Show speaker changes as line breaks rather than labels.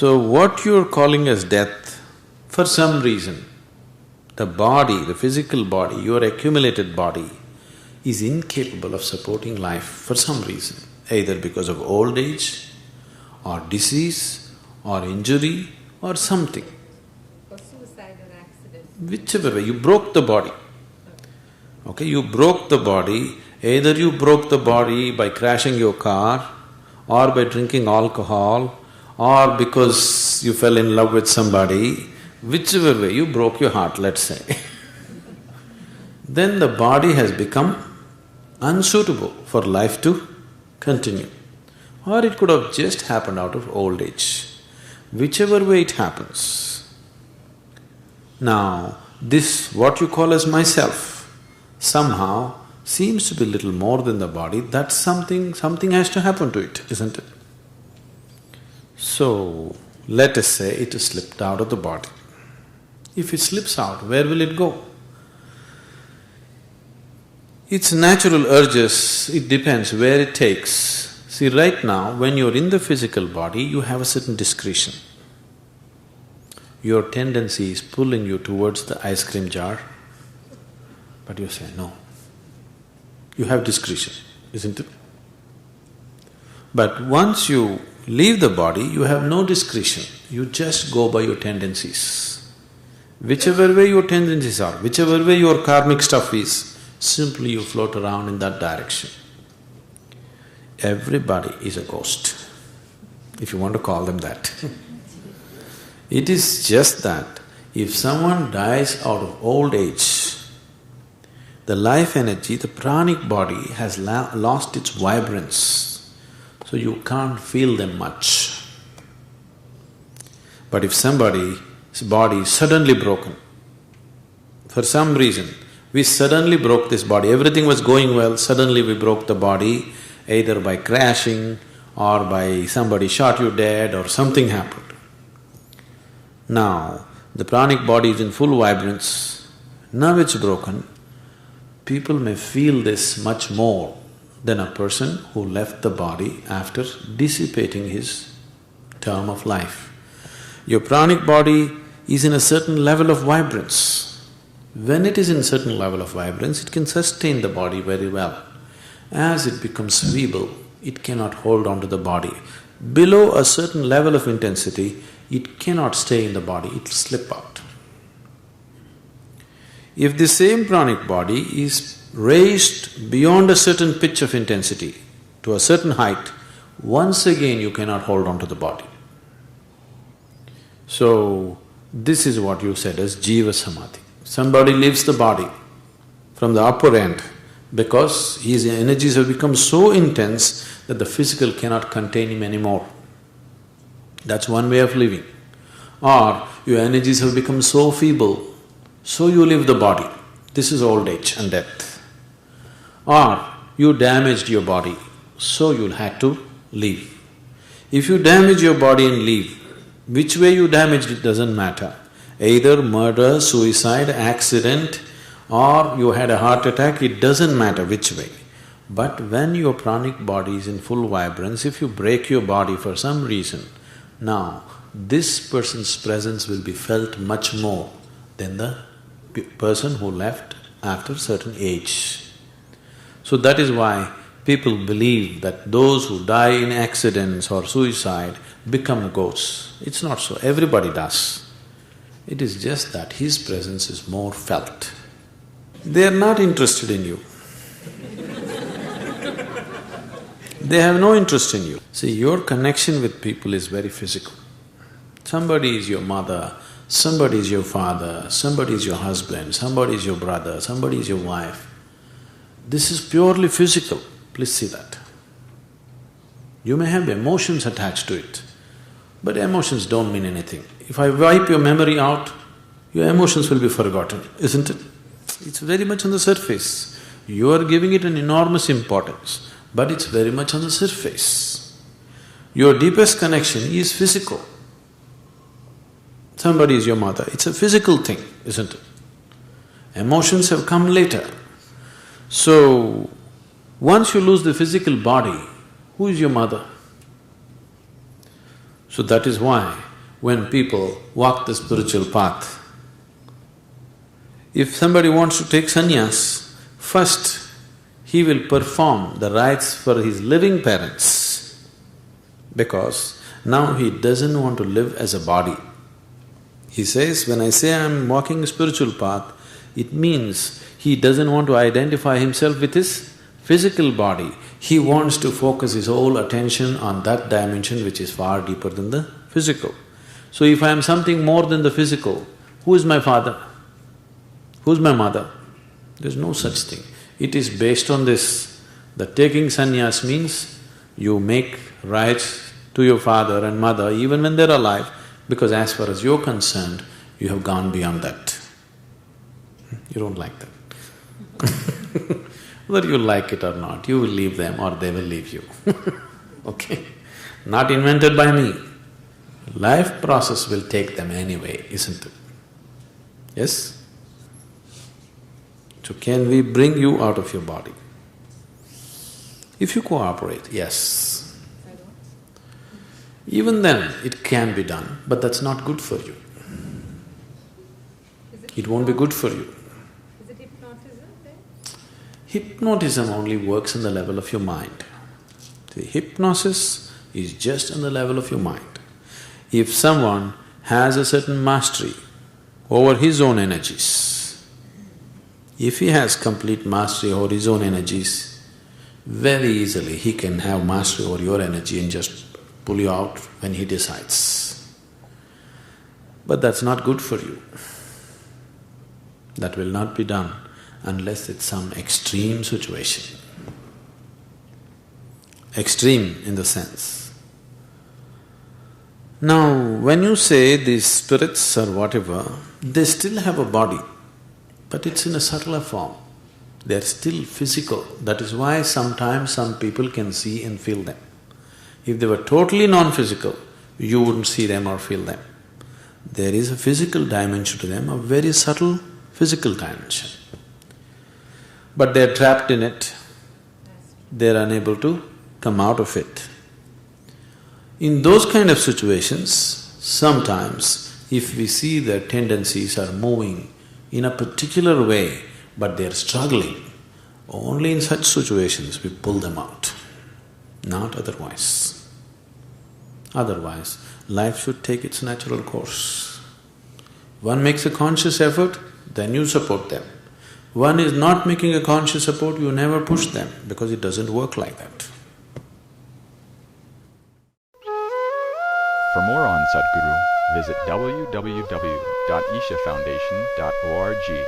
So what you're calling as death, for some reason, the body, the physical body, your accumulated body is incapable of supporting life for some reason, either because of old age or disease or injury or something.
Or suicide or accident.
Whichever way, you broke the body. Okay, you broke the body, either you broke the body by crashing your car or by drinking alcohol or because you fell in love with somebody, whichever way you broke your heart, let's say. Then the body has become unsuitable for life to continue. Or it could have just happened out of old age. Whichever way it happens. Now, this what you call as myself somehow seems to be little more than the body. That's something has to happen to it, isn't it? So, let us say it has slipped out of the body. If it slips out, where will it go? Its natural urges, it depends where it takes. See, right now, when you're in the physical body, you have a certain discretion. Your tendency is pulling you towards the ice cream jar, but you say no. You have discretion, isn't it? But once you leave the body, you have no discretion. You just go by your tendencies. Whichever way your tendencies are, whichever way your karmic stuff is, simply you float around in that direction. Everybody is a ghost, if you want to call them that. It is just that if someone dies out of old age, the life energy, the pranic body has lost its vibrance, so you can't feel them much. But if somebody's body is suddenly broken, for some reason, we suddenly broke this body, everything was going well, suddenly we broke the body, either by crashing or by somebody shot you dead or something happened. Now, the pranic body is in full vibrance, now it's broken, people may feel this much more than a person who left the body after dissipating his term of life. Your pranic body is in a certain level of vibrance. When it is in a certain level of vibrance, it can sustain the body very well. As it becomes feeble, it cannot hold on to the body. Below a certain level of intensity, it cannot stay in the body, it will slip out. If the same pranic body is raised beyond a certain pitch of intensity, to a certain height, once again you cannot hold on to the body. So, this is what you said as Jiva Samadhi. Somebody leaves the body from the upper end because his energies have become so intense that the physical cannot contain him anymore. That's one way of living. Or your energies have become so feeble, so you leave the body. This is old age and death. Or you damaged your body, so you'll have to leave. If you damage your body and leave, which way you damaged it doesn't matter. Either murder, suicide, accident, or you had a heart attack, it doesn't matter which way. But when your pranic body is in full vibrance, if you break your body for some reason, now this person's presence will be felt much more than the person who left after a certain age. So that is why people believe that those who die in accidents or suicide become ghosts. It's not so, everybody does. It is just that his presence is more felt. They are not interested in you. They have no interest in you. See, your connection with people is very physical. Somebody is your mother, somebody is your father, somebody is your husband, somebody is your brother, somebody is your wife. This is purely physical, please see that. You may have emotions attached to it, but emotions don't mean anything. If I wipe your memory out, your emotions will be forgotten, isn't it? It's very much on the surface. You are giving it an enormous importance, but it's very much on the surface. Your deepest connection is physical. Somebody is your mother, it's a physical thing, isn't it? Emotions have come later. So, once you lose the physical body, who is your mother? So that is why when people walk the spiritual path. If somebody wants to take sannyas, first he will perform the rites for his living parents, because now he doesn't want to live as a body. He says, when I say I'm walking a spiritual path, it means he doesn't want to identify himself with his physical body. He wants to focus his whole attention on that dimension which is far deeper than the physical. So if I am something more than the physical, who is my father? Who's my mother? There's no such thing. It is based on this, that taking sannyas means you make rites to your father and mother even when they're alive, because as far as you're concerned, you have gone beyond that. You don't like that. Whether you like it or not, you will leave them or they will leave you. Okay? Not invented by me. Life process will take them anyway, isn't it? Yes? So can we bring you out of your body? If you cooperate, yes. Even then, it can be done, but that's not good for you. It won't be good for you.
Is it hypnotism then?
Hypnotism only works on the level of your mind. The hypnosis is just on the level of your mind. If someone has a certain mastery over his own energies, if he has complete mastery over his own energies, very easily he can have mastery over your energy and just pull you out when he decides. But that's not good for you. That will not be done unless it's some extreme situation. Extreme in the sense. Now, when you say these spirits or whatever, they still have a body, but it's in a subtler form. They're still physical. That is why sometimes some people can see and feel them. If they were totally non-physical, you wouldn't see them or feel them. There is a physical dimension to them, a very subtle physical dimension. But they're trapped in it, they're unable to come out of it. In those kind of situations, sometimes if we see their tendencies are moving in a particular way, but they're struggling, only in such situations we pull them out, not otherwise. Otherwise, life should take its natural course. One makes a conscious effort, then you support them. One is not making a conscious effort, you never push them, because it doesn't work like that.
For more on Sadhguru, visit www.ishafoundation.org.